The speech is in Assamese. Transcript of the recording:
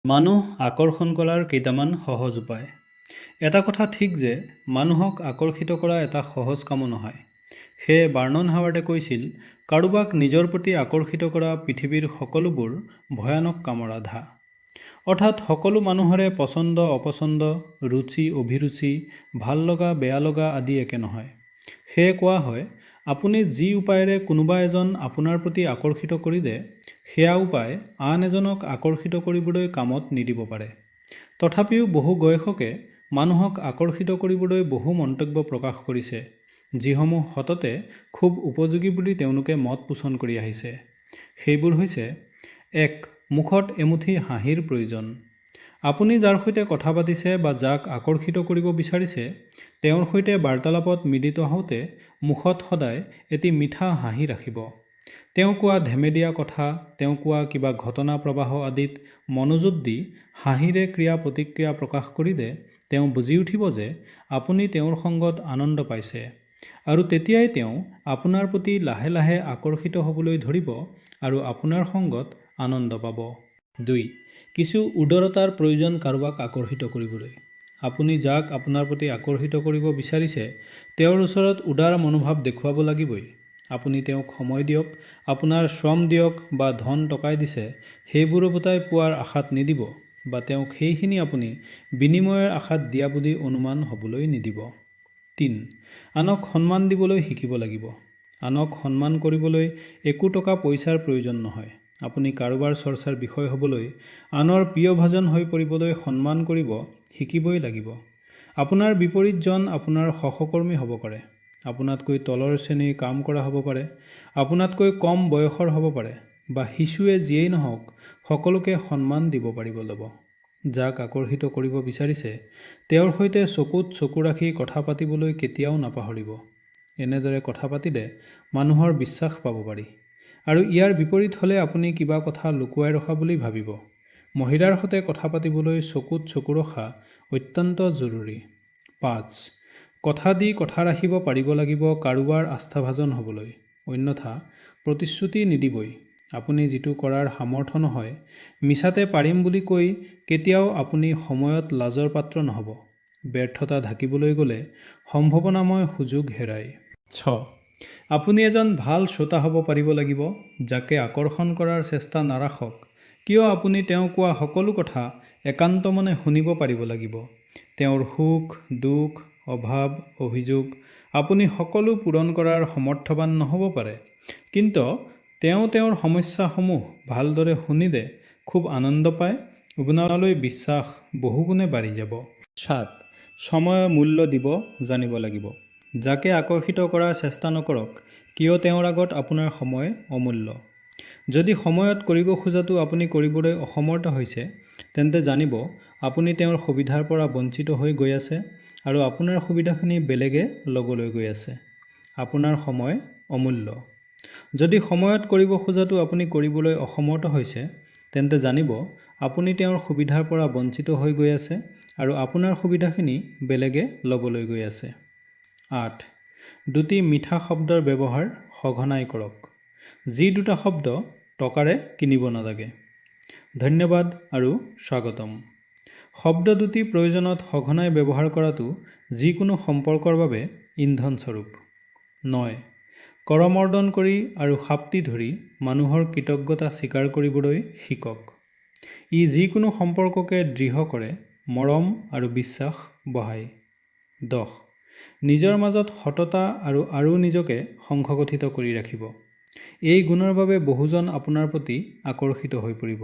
মানুহ আকৰ্ষণ কৰাৰ কেইটামান সহজ উপায়। এটা কথা ঠিক যে মানুহক আকৰ্ষিত কৰা এটা সহজ কামো নহয়। সেয়ে বাৰ্নন হাৱাৰ্ডে কৈছিল, কাৰোবাক নিজৰ প্ৰতি আকৰ্ষিত কৰা পৃথিৱীৰ সকলোবোৰ ভয়ানক কামৰ আধা। অৰ্থাৎ সকলো মানুহৰে পচন্দ অপচন্দ, ৰুচি অভিৰুচি, ভাল লগা বেয়া লগা আদি একে নহয়। সেয়ে কোৱা হয়, আপুনি যি উপায়েৰে কোনোবা এজন আপোনাৰ প্ৰতি আকৰ্ষিত কৰিলে, সেয়া উপায় আন এজনক আকৰ্ষিত কৰিবলৈ কামত নিদিব পাৰে। তথাপিও বহু গৱেষকে মানুহক আকৰ্ষিত কৰিবলৈ বহু মন্তব্য প্ৰকাশ কৰিছে, যিসমূহ সততে খুব উপযোগী বুলি তেওঁলোকে মত পোষণ কৰি আহিছে। সেইবোৰ হৈছে: ১. মুখত এমুঠি হাঁহিৰ প্ৰয়োজন। আপুনি যাৰ সৈতে কথা পাতিছে বা যাক আকৰ্ষিত কৰিব বিচাৰিছে, তেওঁৰ সৈতে বাৰ্তালাপত মিলিত হওঁতে মুখত সদায় এটি মিঠা হাঁহি ৰাখিব। তেওঁ কোৱা ধেমেলীয়া কথা, তেওঁ কোৱা কিবা ঘটনা প্ৰবাহ আদিত মনোযোগ দি হাঁহিৰে ক্ৰিয়া প্ৰতিক্ৰিয়া প্ৰকাশ কৰিলে তেওঁ বুজি উঠিব যে আপুনি তেওঁৰ সংগত আনন্দ পাইছে, আৰু তেতিয়াই তেওঁ আপোনাৰ প্ৰতি লাহে লাহে আকৰ্ষিত হ'বলৈ ধৰিব আৰু আপোনাৰ সংগত আনন্দ পাব। ২. কিছু উদাৰতাৰ প্ৰয়োজন কাৰোবাক আকৰ্ষিত কৰিবলৈ। আপুনি যাক আপোনাৰ প্ৰতি আকৰ্ষিত কৰিব বিচাৰিছে, তেওঁৰ ওচৰত উদাৰ মনোভাৱ দেখুৱাব লাগিবই। আপুনি তেওঁক সময় দিয়ক, আপোনাৰ শ্ৰম দিয়ক বা ধন টকাই দিছে, সেইবোৰ ওভতাই পোৱাৰ আশাত নিদিব বা তেওঁক সেইখিনি আপুনি বিনিময়ৰ আশাত দিয়া বুলি অনুমান হ'বলৈ নিদিব। ৩. আনক সন্মান দিবলৈ শিকিব লাগিব। আনক সন্মান কৰিবলৈ একো টকা পইচাৰ প্ৰয়োজন নহয়। আপুনি কাৰোবাৰ চৰ্চাৰ বিষয় হ'বলৈ, আনৰ প্ৰিয়ভাজন হৈ পৰিবলৈ সন্মান কৰিব শিকিবই লাগিব। আপোনাৰ বিপৰীতজন আপোনাৰ সহকৰ্মী হ'ব পাৰে, আপোনাতকৈ তলৰ শ্ৰেণীৰ কাম কৰা হ'ব পাৰে, আপোনাতকৈ কম বয়সৰ হ'ব পাৰে বা শিশুৱে যিয়েই নহওক, সকলোকে সন্মান দিব পাৰিব ল'ব। যাক আকৰ্ষিত কৰিব বিচাৰিছে, তেওঁৰ সৈতে চকুত চকু ৰাখি কথা পাতিবলৈ কেতিয়াও নাপাহৰিব। এনেদৰে কথা পাতিলে মানুহৰ বিশ্বাস পাব পাৰি। আৰু ইয়াৰ বিপৰীত হ'লে আপুনি কিবা কথা লুকুৱাই ৰখা বুলি ভাবিব। মহিলাৰ সৈতে কথা পাতিবলৈ চকুত চকু ৰখা অত্যন্ত জৰুৰী। ৫. কথা দি কথা ৰাখিব পাৰিব লাগিব কাৰোবাৰ আস্থাভাজন হ'বলৈ, অন্যথা প্ৰতিশ্ৰুতি নিদিবই। আপুনি যিটো কৰাৰ সামৰ্থ্য নহয়, মিছাতে পাৰিম বুলি কৈ কেতিয়াও আপুনি সময়ত লাজৰ পাত্ৰ নহ'ব। ব্যৰ্থতা ঢাকিবলৈ গ'লে সম্ভাৱনাময় সুযোগ হেৰায়। ৬. আপুনি এজন ভাল শ্ৰোতা হ'ব পাৰিব লাগিব, যাকে আকৰ্ষণ কৰাৰ চেষ্টা নাৰাখক কিয় আপুনি তেওঁ কোৱা সকলো কথা একান্তমনে শুনিব পাৰিব লাগিব। তেওঁৰ সুখ, দুখ, অভাৱ, অভিযোগ আপুনি সকলো পূৰণ কৰাৰ সমৰ্থবান নহ'ব পাৰে, কিন্তু তেওঁ তেওঁৰ সমস্যাসমূহ ভালদৰে শুনিলে খুব আনন্দ পায়, আপোনালৈ বিশ্বাস বহুগুণে বাঢ়ি যাব। ৭. সময়ৰ মূল্য দিব জানিব লাগিব। যাকে আকৰ্ষিত কৰাৰ চেষ্টা নকৰক কিয় তেওঁৰ আগত আপোনাৰ সময় অমূল্য। যদি সময়ত কৰিব খোজাটো আপুনি কৰিবলৈ অসমৰ্থ হৈছে, তেন্তে জানিব আপুনি তেওঁৰ সুবিধাৰ পৰা বঞ্চিত হৈ গৈ আছে আৰু আপোনাৰ সুবিধাখিনি বেলেগে ল'বলৈ গৈ আছে। আপোনাৰ সময় অমূল্য। যদি সময়ত কৰিব খোজাটো আপুনি কৰিবলৈ অসমৰ্থ হৈছে, তেন্তে জানিব আপুনি তেওঁৰ সুবিধাৰ পৰা বঞ্চিত হৈ গৈ আছে আৰু আপোনাৰ সুবিধাখিনি বেলেগে ল'বলৈ গৈ আছে। ৮. দুটি মিঠা শব্দৰ ব্যৱহাৰ সঘনাই কৰক। যি দুটা শব্দ টকাৰে কিনিব নালাগে। ধন্যবাদ আৰু স্বাগতম। শব্দ দুটি প্ৰয়োজনত সঘনাই ব্যৱহাৰ কৰাটো যিকোনো সম্পৰ্কৰ বাবে ইন্ধনস্বৰূপ। ৯. কৰমৰ্দন কৰি আৰু শাপ্তি ধৰি মানুহৰ কৃতজ্ঞতা স্বীকাৰ কৰিবলৈ শিকক। ই যিকোনো সম্পৰ্ককে দৃঢ় কৰে, মৰম আৰু বিশ্বাস বঢ়ায়। ১০. নিজৰ মাজত সততা আৰু নিজকে সংঘগঠিত কৰি ৰাখিব। এই গুণৰ বাবে বহুজন আপোনাৰ প্ৰতি আকৰ্ষিত হৈ পৰিব।